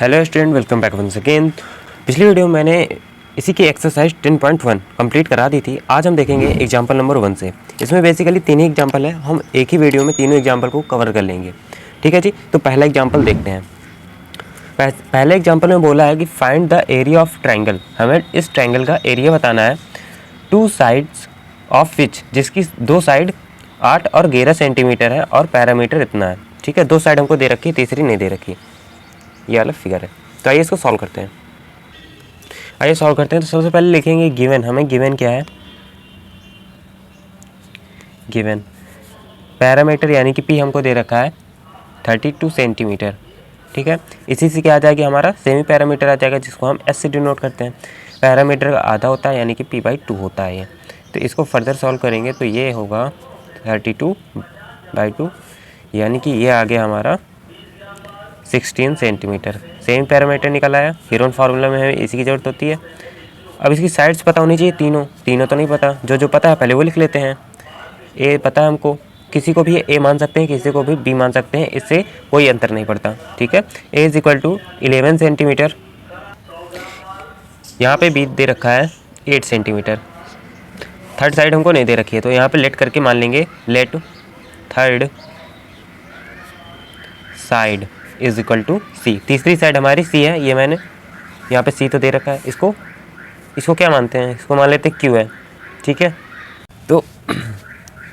Hello student, welcome back once again. पिछली video में मैंने इसी की एक्सरसाइज 10.1 कंप्लीट करा दी थी। आज हम देखेंगे एग्जांपल नंबर 1 से। इसमें बेसिकली तीन ही एग्जांपल है, हम एक ही वीडियो में तीनों एग्जांपल को कवर कर लेंगे। ठीक है जी, तो पहला एग्जांपल देखते हैं। पहले एग्जांपल में बोला है कि find the area of triangle. हमें इस ट्राइंगल का एरिया बताना है। टू साइड्स ऑफ विच, जिसकी दो साइड 8 और 11 सेंटीमीटर है और पैरामीटर इतना है। ठीक है, दो साइड हमको दे रखी है, तीसरी नहीं दे रखी। ये वाला फिगर है। तो आइए इसको सॉल्व करते हैं। तो सबसे पहले लिखेंगे गिवन। हमें गिवन क्या है? गिवन पैरामीटर यानी कि पी हमको दे रखा है 32 सेंटीमीटर। ठीक है, इसी से क्या आ जाएगी, हमारा सेमी पैरामीटर आ जाएगा, जिसको हम एस से डिनोट करते हैं। पैरामीटर का आधा होता है यानी कि p/2 होता है ये। तो इसको फर्दर सॉल्व करेंगे तो ये होगा 32/2 यानी कि ये आ गया हमारा 16 सेंटीमीटर। सेम पैरामीटर निकल आया। हीरोन फार्मूला में हमें इसी की ज़रूरत होती है। अब इसकी साइड्स पता होनी चाहिए, तीनों तो नहीं पता। जो पता है पहले वो लिख लेते हैं। ए पता है हमको, किसी को भी ए मान सकते हैं, किसी को भी बी मान सकते हैं, इससे कोई अंतर नहीं पड़ता। ठीक है, ए इज इक्वल टू 11 सेंटीमीटर। यहाँ पे बी दे रखा है 8 सेंटीमीटर। थर्ड साइड हमको नहीं दे रखी है, तो यहाँ पे लेट करके मान लेंगे, let third side is equal to C. तीसरी साइड हमारी सी है, ये मैंने यहाँ पे सी तो दे रखा है। इसको क्या मानते हैं? इसको मान लेते हैं क्यू है। ठीक है, तो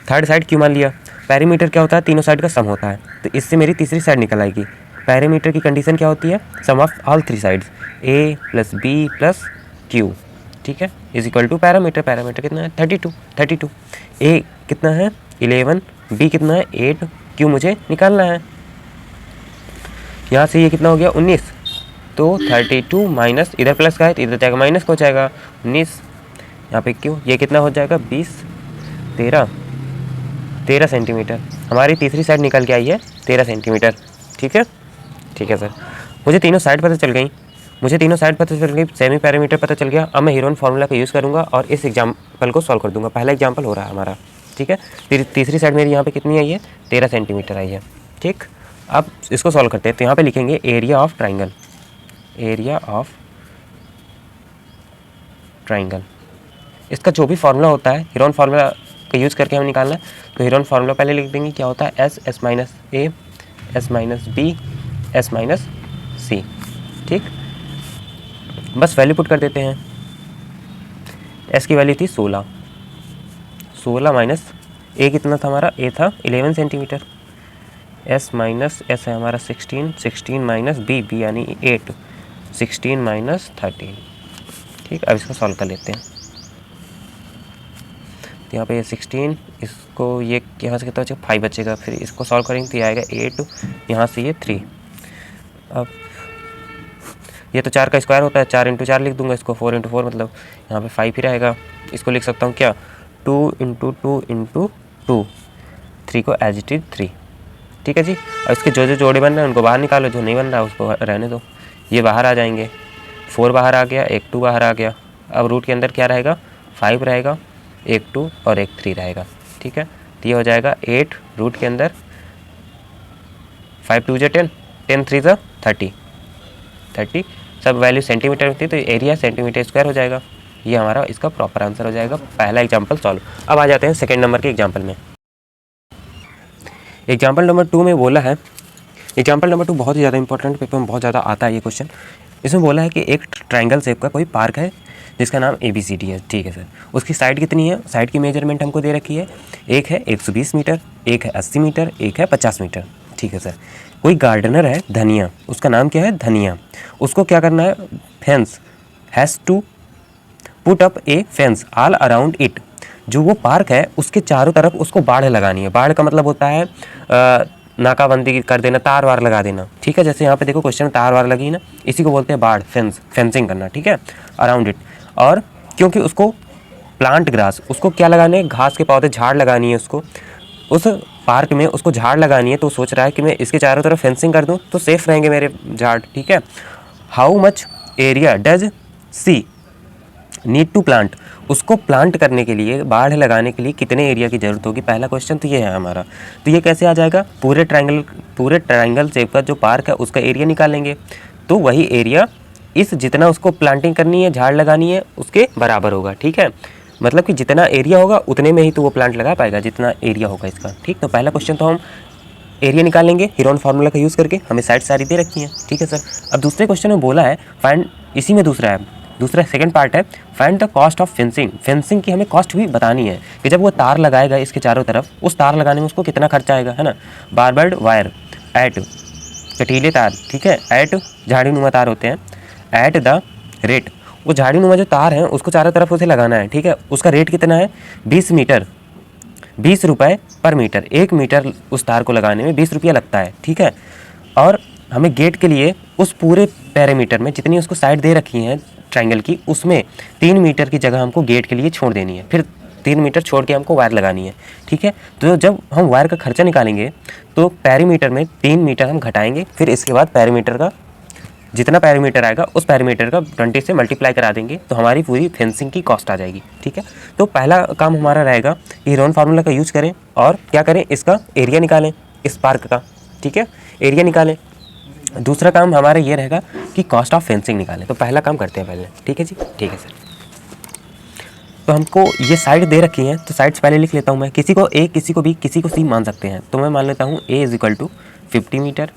थर्ड साइड क्यू मान लिया। पैरीमीटर क्या होता है? तीनों साइड का सम होता है। तो इससे मेरी तीसरी साइड निकल आएगी। पैरीमीटर की कंडीशन क्या होती है? Sum of all three sides, A plus B plus Q. ठीक है, is equal to parameter. Parameter कितना है? 32। ए कितना है? 11। बी कितना है? 8। क्यू मुझे निकालना है। यहाँ से ये कितना हो गया? 19। तो 32 माइनस, इधर प्लस का है तो इधर जाएगा माइनस का हो जाएगा 19। यहाँ पे क्यों, ये कितना हो जाएगा? 20, 13 सेंटीमीटर। हमारी तीसरी साइड निकल के आई है 13 सेंटीमीटर। ठीक है सर, मुझे तीनों साइड पता चल गई, सेमी पैरामीटर पता चल गया। अब मैं हीरोन फार्मूला का यूज़ करूँगा और इस एग्जाम्पल को सॉल्व कर दूँगा। पहला एग्जाम्पल हो रहा है हमारा। ठीक है, तीसरी साइड मेरी यहाँ पे कितनी आई है? 13 सेंटीमीटर आई है। ठीक, अब इसको सॉल्व करते हैं। तो यहाँ पे लिखेंगे एरिया ऑफ ट्राइंगल। इसका जो भी फार्मूला होता है, हीरोन फार्मूला का यूज़ करके हमें निकालना है। तो हीरोन फार्मूला पहले लिख देंगे, क्या होता है? S minus A, S minus B, S minus C. ठीक, बस वैल्यू पुट कर देते हैं। एस की वैल्यू थी 16 माइनस ए कितना था हमारा? ए था 11 सेंटीमीटर। एस माइनस एस है हमारा 16 माइनस बी यानी 8, 16 माइनस 13। ठीक, अब इसको सॉल्व कर लेते हैं। तो यहाँ पे ये 16, इसको ये यहाँ से कितना बचेगा? 5 बचेगा। फिर इसको सॉल्व करेंगे तो ये आएगा 8, यहाँ से ये 3। अब ये तो 4 का स्क्वायर होता है, 4 × 4 लिख दूंगा इसको, 4 × 4 मतलब यहाँ पे 5 ही रहेगा। इसको लिख सकता हूँ क्या? 2 × 2 × 2, 3 को एज इट इज 3। ठीक है जी, और इसके जो जोड़े बन रहे हैं उनको बाहर निकालो, जो नहीं बन रहा है उसको रहने दो। ये बाहर आ जाएंगे, 4 बाहर आ गया, एक 2 बाहर आ गया। अब रूट के अंदर क्या रहेगा? 5 रहेगा, एक 2 और एक 3 रहेगा। ठीक है, तो ये हो जाएगा 8 रूट के अंदर, 5 × 2 = 10, 10 × 3 = 30। सब वैल्यू सेंटीमीटर होती है, तो एरिया सेंटीमीटर स्क्वायर हो जाएगा। ये हमारा इसका प्रॉपर आंसर हो जाएगा। पहला एग्जाम्पल सॉल्व। अब आ जाते हैं सेकेंड नंबर के एग्जाम्पल में। एग्जाम्पल नंबर 2 में बोला है, एग्जाम्पल नंबर 2 बहुत ही ज़्यादा इंपॉर्टेंट, पेपर में बहुत ज़्यादा आता है ये क्वेश्चन। इसमें बोला है कि एक ट्राइंगल शेप का कोई पार्क है जिसका नाम ABCD है। ठीक है सर, उसकी साइड कितनी है? साइड की मेजरमेंट हमको दे रखी है। एक है 120 मीटर, एक है 80 मीटर, एक है 50 मीटर। ठीक है सर, कोई गार्डनर है धनिया, उसका नाम क्या है? धनिया। उसको क्या करना है? Fence has to put up a fence all around it. जो वो पार्क है उसके चारों तरफ उसको बाढ़ लगानी है। बाढ़ का मतलब होता है नाकाबंदी कर देना, तार वार लगा देना। ठीक है, जैसे यहाँ पे देखो क्वेश्चन में तार वार लगी ना, इसी को बोलते हैं बाढ़, फेंसिंग करना। ठीक है, अराउंड इट। और क्योंकि उसको प्लांट ग्रास, उसको क्या लगाने हैं? घास के पौधे, झाड़ लगानी है उसको। उस पार्क में उसको झाड़ लगानी है, तो सोच रहा है कि मैं इसके चारों तरफ फेंसिंग कर दूं तो सेफ रहेंगे मेरे झाड़। ठीक है, how much area does she need to plant? उसको प्लांट करने के लिए, बाढ़ लगाने के लिए कितने एरिया की ज़रूरत होगी? पहला क्वेश्चन तो ये है हमारा। तो ये कैसे आ जाएगा? पूरे ट्रायंगल शेप का जो पार्क है उसका एरिया निकालेंगे। तो वही एरिया इस जितना उसको प्लांटिंग करनी है, झाड़ लगानी है, उसके बराबर होगा। ठीक है, मतलब कि जितना एरिया होगा उतने में ही तो वो प्लांट लगा पाएगा जितना एरिया होगा इसका। ठीक, तो पहला क्वेश्चन तो हम एरिया निकालेंगे हेरोन फार्मूला का यूज़ करके, हमें साइड सारी दे रखी हैं। ठीक है सर। अब दूसरे क्वेश्चन में बोला है फाइंड, इसी में दूसरा है, दूसरा सेकंड पार्ट है find the cost of fencing. Fencing की हमें कॉस्ट भी बतानी है कि जब वो तार लगाएगा इसके चारों तरफ, उस तार लगाने में उसको कितना खर्चा आएगा, है ना। बारबर्ड वायर एट, कटीले तार, ठीक है, एट झाड़ी नुमा तार होते हैं, एट द रेट, वो झाड़ी नुमा जो तार हैं उसको चारों तरफ उसे लगाना है। ठीक है, उसका रेट कितना है, 20 मीटर, 20 रुपये पर मीटर, 1 मीटर उस तार को लगाने में 20 रुपया लगता है। ठीक है, और हमें गेट के लिए उस पूरे पैरामीटर में जितनी उसको साइड दे रखी हैं ट्रायंगल की, उसमें 3 मीटर की जगह हमको गेट के लिए छोड़ देनी है, फिर 3 मीटर छोड़ के हमको वायर लगानी है। ठीक है, तो जब हम वायर का खर्चा निकालेंगे तो पैरीमीटर में 3 मीटर हम घटाएंगे, फिर इसके बाद पैरीमीटर का जितना पैरामीटर आएगा उस पैरामीटर का 20 से मल्टीप्लाई करा देंगे तो हमारी पूरी फेंसिंग की कॉस्ट आ जाएगी। ठीक है, तो पहला काम हमारा रहेगा कि हेरोन फार्मूला का यूज़ करें और क्या करें, इसका एरिया निकालें इस पार्क का। ठीक है, एरिया निकालें। दूसरा काम हमारा ये रहेगा कि कॉस्ट ऑफ फेंसिंग निकालें। तो पहला काम करते हैं पहले। ठीक है जी, ठीक है सर। तो हमको ये साइड दे रखी हैं, तो साइड्स पहले लिख लेता हूँ मैं। किसी को ए, किसी को बी, किसी को सी मान सकते हैं। तो मैं मान लेता हूँ A is equal to 50 metre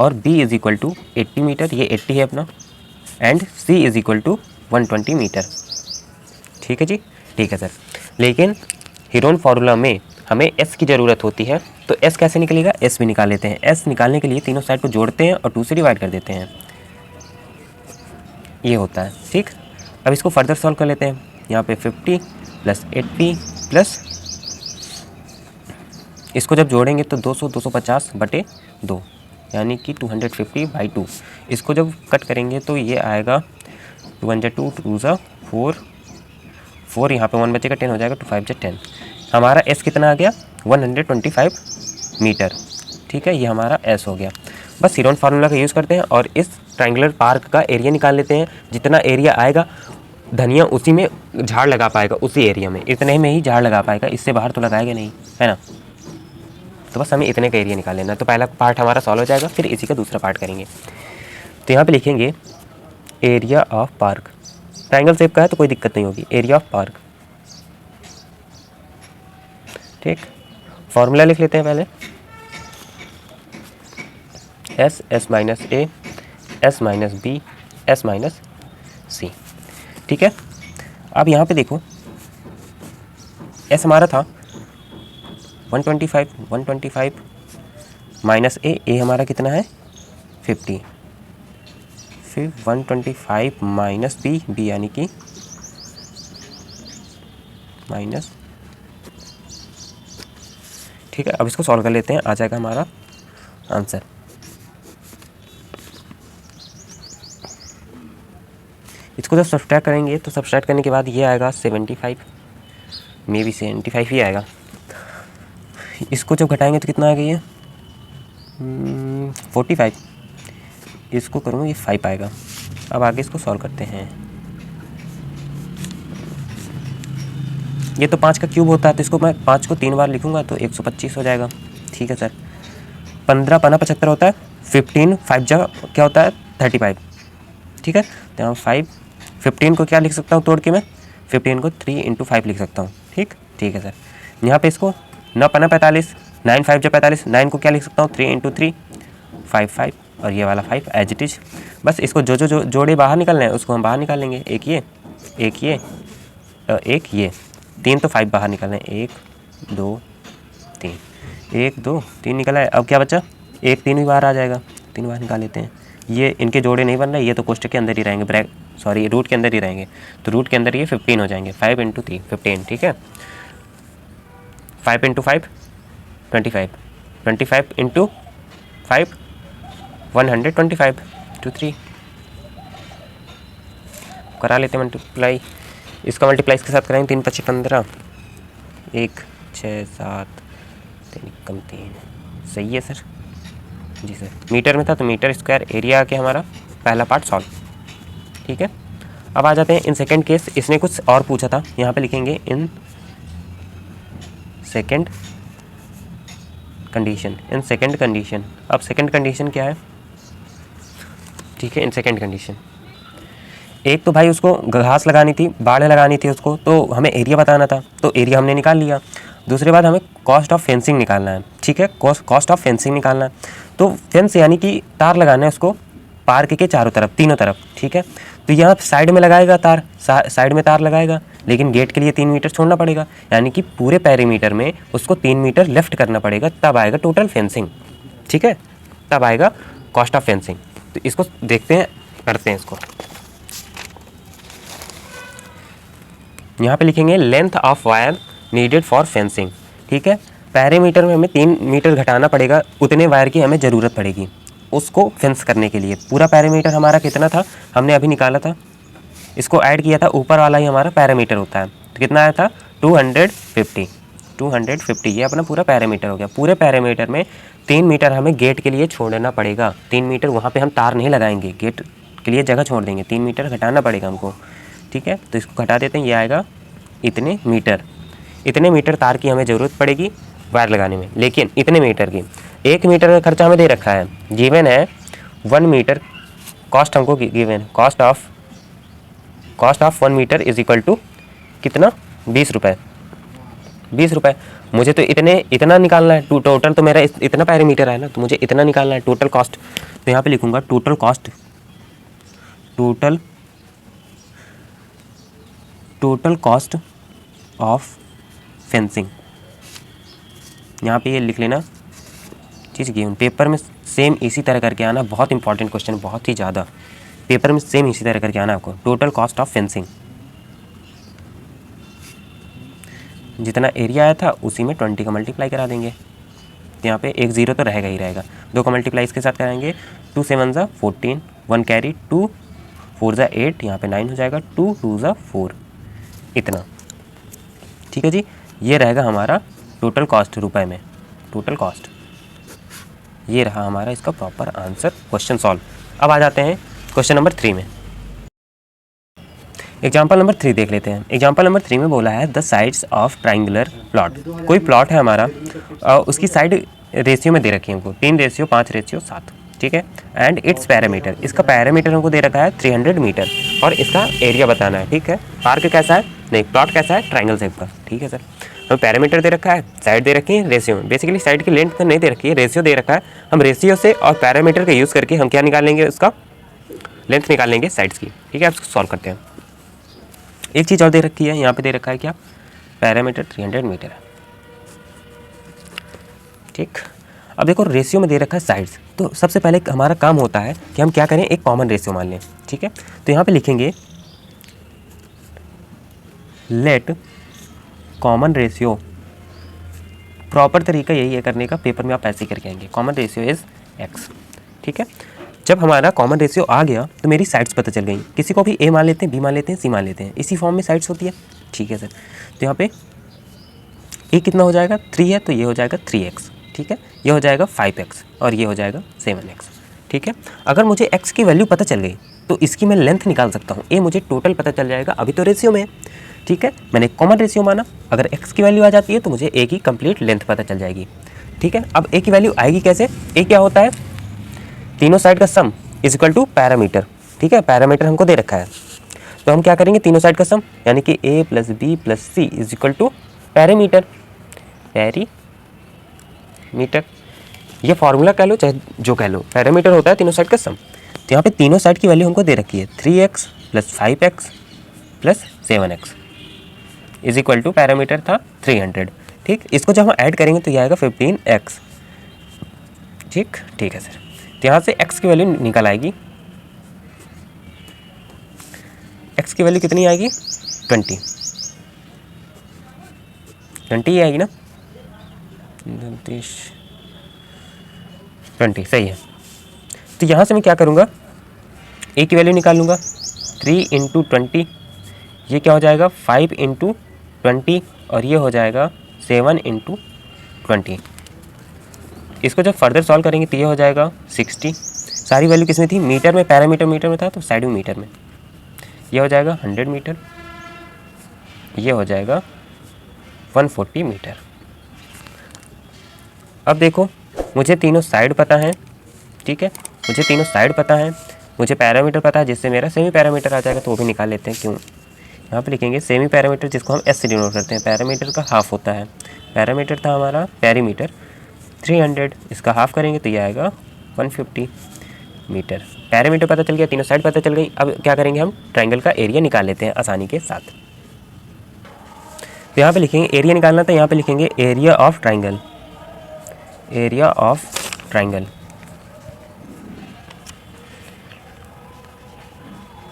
और B is equal to 80 metre, ये 80 है अपना, and C is equal to 120 metre. ठीक है जी, ठीक है सर। लेकिन हेरोन फार्मूला में हमें एस की ज़रूरत होती है, तो एस कैसे निकलेगा, एस भी निकाल लेते हैं। एस निकालने के लिए तीनों साइड को जोड़ते हैं और 2 से डिवाइड कर देते हैं, ये होता है। ठीक, अब इसको फर्दर सॉल्व कर लेते हैं। यहाँ पे 50 प्लस 80 प्लस इसको जब जोड़ेंगे तो 200, 250 बटे 2 यानी कि 250/2। इसको जब कट करेंगे तो ये आएगा 2 1 2 2 4 4, यहाँ पे 1 बचेगा, 10 हो जाएगा, 2 5 10। हमारा एस कितना आ गया, 125 मीटर। ठीक है, ये हमारा एस हो गया। बस हेरोन फार्मूला का यूज़ करते हैं और इस ट्रायंगुलर पार्क का एरिया निकाल लेते हैं। जितना एरिया आएगा धनिया उसी में झाड़ लगा पाएगा, उसी एरिया में इतने में ही झाड़ लगा पाएगा, इससे बाहर तो लगाएगा नहीं, है ना। तो बस हमें इतने का एरिया निकाल लेना। तो पहला पार्ट हमारा सॉल्व हो जाएगा, फिर इसी का दूसरा पार्ट करेंगे। तो यहाँ पे लिखेंगे area of park, triangle shape का है तो कोई दिक्कत नहीं होगी, एरिया ऑफ पार्क। ठीक, फॉर्मूला लिख लेते हैं पहले, S minus A, S minus B, S minus C. ठीक है, अब यहाँ पे देखो एस हमारा था 125 माइनस ए हमारा कितना है 50, फिर 125 माइनस बी यानी कि माइनस। ठीक है, अब इसको सॉल्व कर लेते हैं, आ जाएगा हमारा आंसर। इसको जब सब्सट्रैक्ट करेंगे तो सब्सट्रैक्ट करने के बाद ये आएगा 75, मे बी 75 ही आएगा। इसको जब घटाएंगे तो कितना आएगा, ये 45, इसको करूँगा ये 5 आएगा। अब आगे इसको सॉल्व करते हैं। ये तो 5 का क्यूब होता है, तो इसको मैं 5 को 3 बार लिखूँगा तो 125 हो जाएगा। ठीक है सर। 15 पना 75 होता है, 15 5 जा क्या होता है 35। ठीक है, तो यहाँ 5, 15 को क्या लिख सकता हूँ तोड़ के मैं, 15 को 3 × 5 लिख सकता हूँ। ठीक, ठीक है सर। यहाँ पे इसको 9 पना 45, 9 5 जा 45, 9 को क्या लिख सकता हूँ 3 × 3 5 5, और ये वाला 5 एज इट इज। बस इसको जो जोड़े बाहर निकालना है उसको हम बाहर निकाल लेंगे, एक ये एक ये 3 तो 5 बाहर निकालना है, 1 2 3, 1 2 3 निकला है। अब क्या बचा, 1 3 भी बाहर आ जाएगा, 3 बाहर निकाल लेते हैं। ये इनके जोड़े नहीं बन रहे, ये तो कोष्टक के अंदर ही रहेंगे, रूट के अंदर ही रहेंगे, तो रूट के अंदर ये 15 हो जाएंगे, 5 × 3 15। ठीक है, 5 × 5 25, 25 × 5 125 2 3 करा लेते हैं मल्टीप्लाई। इसका मल्टीप्लाई इसके साथ कराएंगे, 3 × 5 15, 1 6 7 3 कम 3, सही है सर जी सर। मीटर में था तो मीटर स्क्वायर एरिया आके हमारा पहला पार्ट सॉल्व। ठीक है, अब आ जाते हैं इन सेकंड केस। इसने कुछ और पूछा था, यहाँ पे लिखेंगे in second condition, in second condition. अब सेकंड कंडीशन क्या है, ठीक है, इन सेकेंड कंडीशन। एक तो भाई उसको घास लगानी थी, बाड़ लगानी थी उसको, तो हमें एरिया बताना था, तो एरिया हमने निकाल लिया। दूसरी बात हमें कॉस्ट ऑफ फेंसिंग निकालना है, ठीक है, कॉस्ट ऑफ फेंसिंग निकालना है। तो फेंस यानी कि तार लगाना है उसको पार्क के चारों तरफ, तीनों तरफ, ठीक है। तो यहाँ साइड में लगाएगा तार, साइड में तार लगाएगा, लेकिन गेट के लिए 3 मीटर छोड़ना पड़ेगा, यानी कि पूरे पेरीमीटर में उसको 3 मीटर लेफ्ट करना पड़ेगा, तब आएगा टोटल फेंसिंग, ठीक है, तब आएगा कॉस्ट ऑफ फेंसिंग। तो इसको देखते हैं, करते हैं इसको। यहाँ पे लिखेंगे length of wire needed for fencing, ठीक है। पेरीमीटर में हमें 3 मीटर घटाना पड़ेगा, उतने वायर की हमें ज़रूरत पड़ेगी उसको फेंस करने के लिए। पूरा पेरीमीटर हमारा कितना था, हमने अभी निकाला था, इसको ऐड किया था, ऊपर वाला ही हमारा पेरीमीटर होता है। तो कितना आया था 250, ये अपना पूरा पेरीमीटर हो गया। पूरे पेरीमीटर में 3 मीटर हमें गेट के लिए छोड़ना पड़ेगा। 3 मीटर वहाँ पे हम तार नहीं लगाएंगे, गेट के लिए जगह छोड़ देंगे, 3 मीटर घटाना पड़ेगा हमको, ठीक है। तो इसको घटा देते हैं, ये आएगा इतने मीटर तार की हमें ज़रूरत पड़ेगी वायर लगाने में, लेकिन इतने मीटर की। 1 मीटर का खर्चा हमें दे रखा है, गिवन है 1 मीटर कॉस्ट हमको given, cost of 1 metre is equal to कितना 20 रुपये। मुझे तो इतना निकालना है, टोटल तो मेरा इतना पेरीमीटर है ना, तो मुझे इतना निकालना है टोटल कॉस्ट। तो यहाँ पे लिखूँगा टोटल कॉस्ट ऑफ फेंसिंग। यहाँ पे ये लिख लेना चीज़ गिवन। पेपर में सेम इसी तरह करके आना, बहुत इंपॉर्टेंट क्वेश्चन, बहुत ही ज़्यादा। पेपर में सेम इसी तरह करके आना आपको। टोटल कॉस्ट ऑफ फेंसिंग, जितना एरिया आया था उसी में 20 का मल्टीप्लाई करा देंगे। यहाँ पे 1 0 तो रहेगा ही रहेगा, 2 का मल्टीप्लाई इसके साथ कराएंगे। 2 7 ज़ा 14, 1 कैरी, 2 4 ज़ा 8, यहाँ पे 9 हो जाएगा, 2 2 ज़ा 4, इतना, ठीक है जी। ये रहेगा हमारा टोटल कॉस्ट रुपए में, टोटल कॉस्ट। ये रहा हमारा इसका प्रॉपर आंसर, क्वेश्चन सॉल्व। अब आ जाते हैं क्वेश्चन नंबर 3 में। एग्जाम्पल नंबर 3 देख लेते हैं। एग्जाम्पल नंबर 3 में बोला है the sides of triangular plot. कोई प्लॉट है हमारा, उसकी साइड रेशियो में दे रखी है हमको 3 रेशियो 5 रेशियो 7, ठीक है। एंड इट्स पैरामीटर, इसका पैरामीटर हमको दे रखा है 300 मीटर, और इसका एरिया बताना है, ठीक है। पार्क कैसा है, नहीं प्लॉट कैसा है, ट्राइंगल शेप का, ठीक है सर। हमें पैरामीटर दे रखा है, साइड दे रखी है, रेशियो में, बेसिकली साइड की लेंथ तो नहीं दे रखी है, रेशियो दे रखा है। हम रेशियो से और पैरामीटर का यूज़ करके हम क्या निकालेंगे, उसका लेंथ निकाल लेंगे साइड्स की, ठीक है। अब इसको सॉल्व करते हैं। एक चीज़ और दे रखी है, यहाँ पे दे रखा है क्या, पैरामीटर 300 मीटर है, ठीक। अब देखो रेशियो में दे रखा है साइड्स, तो सबसे पहले हमारा काम होता है कि हम क्या करें, एक कॉमन रेशियो मान लें, ठीक है। तो यहाँ पे लिखेंगे लेट कॉमन रेशियो, प्रॉपर तरीका यही है करने का, पेपर में आप ऐसे ही करके आएंगे, कॉमन रेशियो इज x, ठीक है। जब हमारा कॉमन रेशियो आ गया तो मेरी साइड्स पता चल गई, किसी को भी a मान लेते हैं, b मान लेते हैं, c मान लेते हैं, इसी फॉर्म में साइड्स होती है, ठीक है सर। तो यहाँ पे a कितना हो जाएगा 3 है, तो ये हो जाएगा 3x, ठीक है। ये हो जाएगा 5x और ये हो जाएगा 7x, ठीक है। अगर मुझे x की वैल्यू पता चल गई तो इसकी मैं लेंथ निकाल सकता हूँ, a मुझे टोटल पता चल जाएगा, अभी तो रेशियो में है, ठीक है। मैंने कॉमन रेशियो माना, अगर x की वैल्यू आ जाती है तो मुझे a की कंप्लीट लेंथ पता चल जाएगी, ठीक है। अब a की वैल्यू आएगी कैसे, a क्या होता है, तीनों साइड का sum is equal to parameter, ठीक है। पैरामीटर हमको दे रखा है, तो हम क्या करेंगे, तीनों साइड का सम, यानी कि a + b + c is equal to parameter, ये फार्मूला कह लो चाहे जो कह लो, पैरामीटर होता है तीनों साइड का सम। तो यहाँ पे तीनों साइड की वैल्यू हमको दे रखी है 3x + 5x + 7x is equal to, parameter था 300, ठीक। इसको जब हम ऐड करेंगे तो ये आएगा 15x, ठीक है सर। तो यहाँ से x की वैल्यू निकल आएगी, x की वैल्यू कितनी आएगी 20 ही आएगी ना, 20 सही है। तो यहाँ से मैं क्या करूँगा, a की वैल्यू निकाल लूँगा, 3 × 20, ये क्या हो जाएगा 5 × 20, और ये हो जाएगा 7 × 20। इसको जब फर्दर सॉल्व करेंगे तो ये हो जाएगा 60। सारी वैल्यू किस में थी, मीटर में, पैरामीटर मीटर में था, तो साइड में मीटर में। ये हो जाएगा 100 मीटर, ये हो जाएगा 140 मीटर। अब देखो मुझे तीनों साइड पता है, ठीक है, मुझे तीनों साइड पता है, मुझे पैरामीटर पता है जिससे मेरा सेमी पैरामीटर आ जाएगा, तो वो भी निकाल लेते हैं। क्यों, यहाँ पे लिखेंगे सेमी पैरामीटर जिसको हम एस से डिनोट करते हैं, पैरामीटर का हाफ होता है। पैरामीटर था हमारा पेरीमीटर 300, इसका हाफ करेंगे तो ये आएगा 150 मीटर। पैरामीटर पता चल गया, तीनों साइड पता चल गई। अब क्या करेंगे, हम ट्रायंगल का एरिया निकाल लेते हैं आसानी के साथ। तो यहाँ पे लिखेंगे एरिया निकालना, तो यहाँ पे लिखेंगे area of triangle, area of triangle.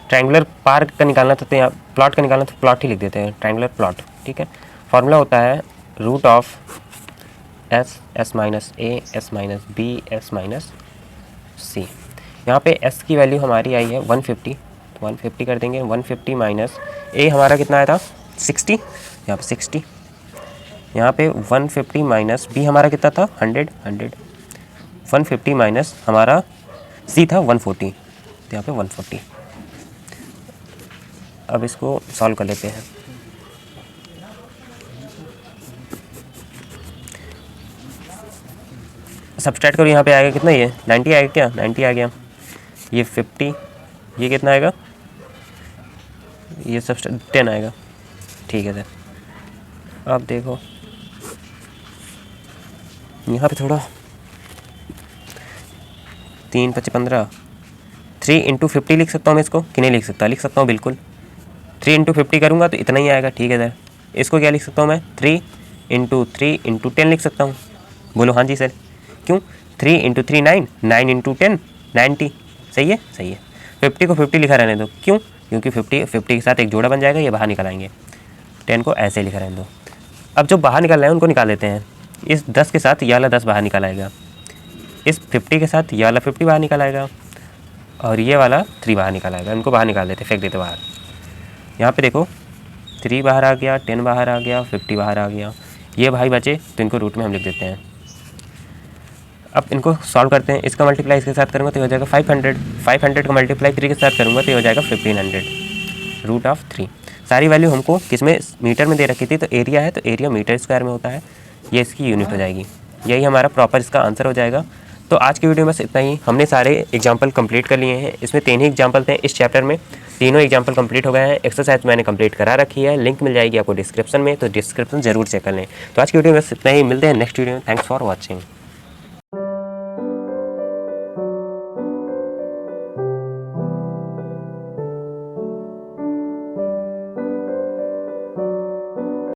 Triangular park का निकालना था, तो यहाँ प्लॉट का निकालना था, प्लॉट ही लिख देते हैं, ट्रायंगुलर प्लॉट। ठीक है, फॉर्मूला होता है root of S, S minus A, S minus B, S minus C. यहाँ पे s की वैल्यू हमारी आई है 150, तो 150 कर देंगे। 150 माइनस a हमारा कितना आया था 60, यहाँ पे 60। यहाँ पे 150 माइनस b हमारा कितना था 100, 100। 150 माइनस हमारा c था 140, तो यहाँ पे 140। अब इसको सॉल्व कर लेते हैं। सब्सट्रैक्ट करो, यहाँ पे आएगा कितना, ये 90 आएगा क्या, 90 आ गया। ये 50, ये कितना आएगा, ये सब 10 आएगा। ठीक है सर। अब देखो यहाँ पे थोड़ा 3 5 15, 3 इंटू 50 लिख सकता हूँ मैं इसको कि नहीं लिख सकता, लिख सकता हूँ बिल्कुल। 3 इंटू 50 करूँगा तो इतना ही आएगा। ठीक है सर, इसको क्या लिख सकता हूँ मैं, 3 इंटू 3 इंटू 10 लिख सकता हूँ। बोलो हाँ जी सर। क्यों, 3 इंटू 3 9, 9 इंटू 10 90। सही है, सही है। 50 को 50 लिखा रहने दो। क्यों, क्योंकि 50 के साथ एक जोड़ा बन जाएगा, ये बाहर निकल आएंगे। 10 को ऐसे लिखा रहने दो। अब जो बाहर निकल रहे हैं उनको निकाल लेते हैं। इस 10 के साथ ये वाला 10 बाहर निकल आएगा, इस 50 के साथ ये वाला 50 बाहर निकल आएगा, और ये वाला 3 बाहर निकल आएगा। इनको बाहर निकाल देते, फेंक देते बाहर। यहाँ पे देखो 3 बाहर आ गया, 10 बाहर आ गया, 50 बाहर आ गया। ये भाई बचे तो इनको रूट में हम लिख देते हैं। अब इनको सॉल्व करते हैं। इसका मल्टीप्लाई इसके साथ करूँगा तो हो जाएगा 500। 500 का मल्टीप्लाई 3 के साथ करूँगा तो हो जाएगा 1500 रूट ऑफ 3। सारी वैल्यू हमको किस में, मीटर में दे रखी थी, तो एरिया है तो एरिया मीटर स्क्वायर में होता है, ये इसकी यूनिट हो जाएगी। यही हमारा प्रॉपर इसका आंसर हो जाएगा। तो आज की वीडियो में बस इतना ही। हमने सारे एग्जाम्पल कंप्लीट कर लिए हैं। इसमें 3 ही एग्जाम्पल थे इस चैप्टर में, तीनों एग्जाम्पल कंप्लीट हो गए हैं। एक्सरसाइज मैंने कंप्लीट करा रखी है, लिंक मिल जाएगी आपको डिस्क्रिप्शन में, तो डिस्क्रिप्शन जरूर चेक कर लें। तो आज की वीडियो में बस इतना ही, मिलते हैं नेक्स्ट वीडियो में। Thanks for watching.